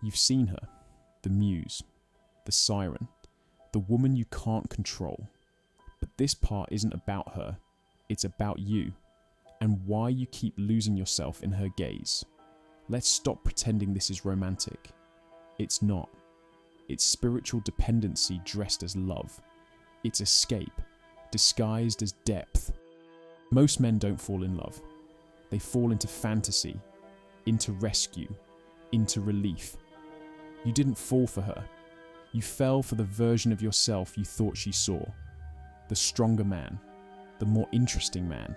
You've seen her, the muse, the siren, the woman you can't control. But this part isn't about her, it's about you, and why you keep losing yourself in her gaze. Let's stop pretending this is romantic. It's not. It's spiritual dependency dressed as love. It's escape, disguised as depth. Most men don't fall in love. They fall into fantasy, into rescue, into relief. You didn't fall for her. You fell for the version of yourself you thought she saw. The stronger man, the more interesting man,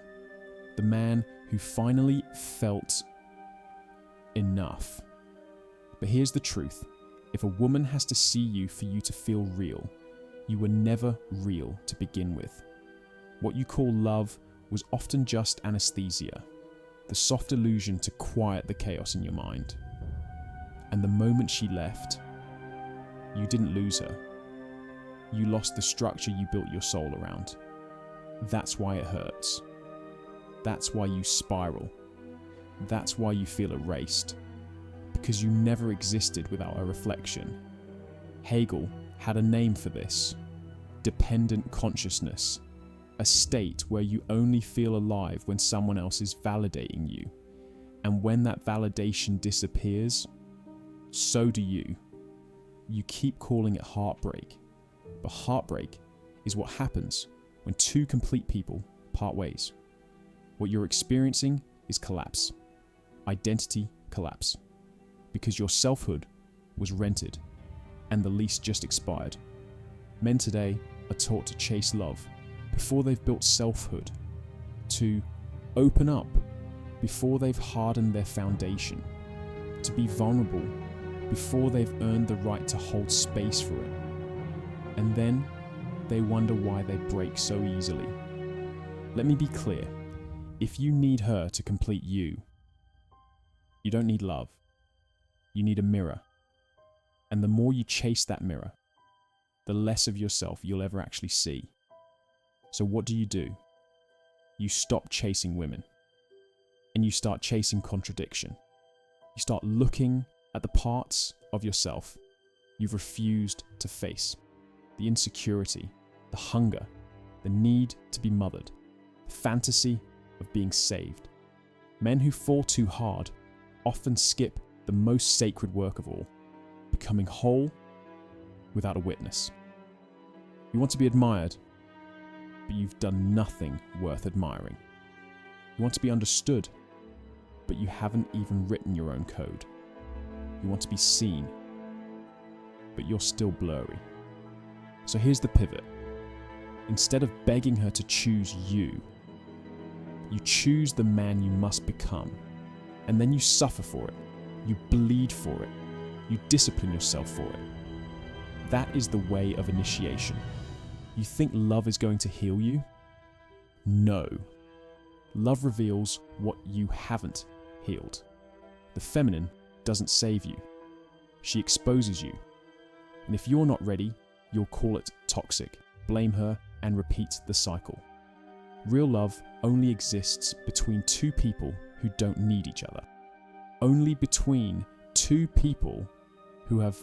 the man who finally felt enough. But here's the truth. If a woman has to see you for you to feel real, you were never real to begin with. What you call love was often just anesthesia, the soft illusion to quiet the chaos in your mind. And the moment she left, you didn't lose her. You lost the structure you built your soul around. That's why it hurts. That's why you spiral. That's why you feel erased. Because you never existed without a reflection. Hegel had a name for this: dependent consciousness, a state where you only feel alive when someone else is validating you. And when that validation disappears, so do you. You keep calling it heartbreak, but heartbreak is what happens when two complete people part ways. What you're experiencing is collapse, identity collapse, because your selfhood was rented and the lease just expired. Men today are taught to chase love before they've built selfhood, to open up before they've hardened their foundation, to be vulnerable before they've earned the right to hold space for it. And then they wonder why they break so easily. Let me be clear. If you need her to complete you, you don't need love. You need a mirror. And the more you chase that mirror, the less of yourself you'll ever actually see. So what do? You stop chasing women. And you start chasing contradiction. You start looking at the parts of yourself you've refused to face. The insecurity, the hunger, the need to be mothered, the fantasy of being saved. Men who fall too hard often skip the most sacred work of all, becoming whole without a witness. You want to be admired, but you've done nothing worth admiring. You want to be understood, but you haven't even written your own code. You want to be seen, but you're still blurry. So here's the pivot. Instead of begging her to choose you, you choose the man you must become, and then you suffer for it. You bleed for it. You discipline yourself for it. That is the way of initiation. You think love is going to heal you? No. Love reveals what you haven't healed. The feminine doesn't save you. She exposes you. And if you're not ready, you'll call it toxic, blame her, and repeat the cycle. Real love only exists between two people who don't need each other. Only between two people who have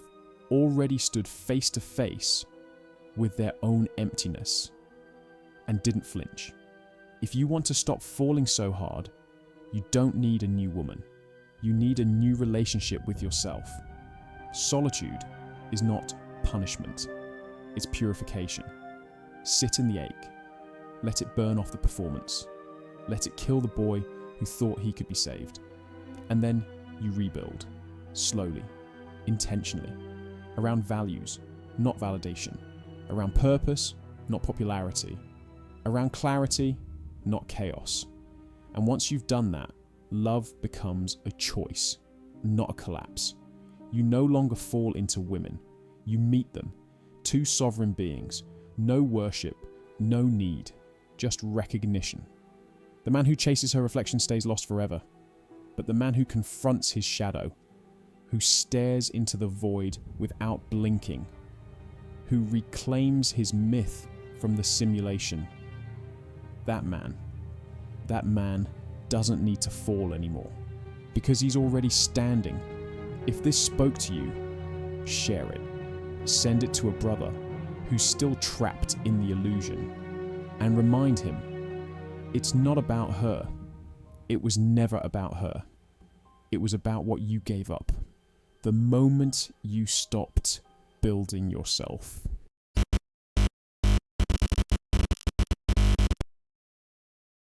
already stood face to face with their own emptiness and didn't flinch. If you want to stop falling so hard, you don't need a new woman. You need a new relationship with yourself. Solitude is not punishment. It's purification. Sit in the ache. Let it burn off the performance. Let it kill the boy who thought he could be saved. And then you rebuild, slowly, intentionally, around values, not validation, around purpose, not popularity, around clarity, not chaos. And once you've done that, love becomes a choice, not a collapse. You no longer fall into women. You meet them, two sovereign beings, no worship, no need, just recognition. The man who chases her reflection stays lost forever. But the man who confronts his shadow, who stares into the void without blinking, who reclaims his myth from the simulation, that man doesn't need to fall anymore, because he's already standing If this spoke to you, share it. Send it to a brother who's still trapped in the illusion, and remind him, it's not about her. It was never about her. It was about what you gave up. The moment you stopped building yourself.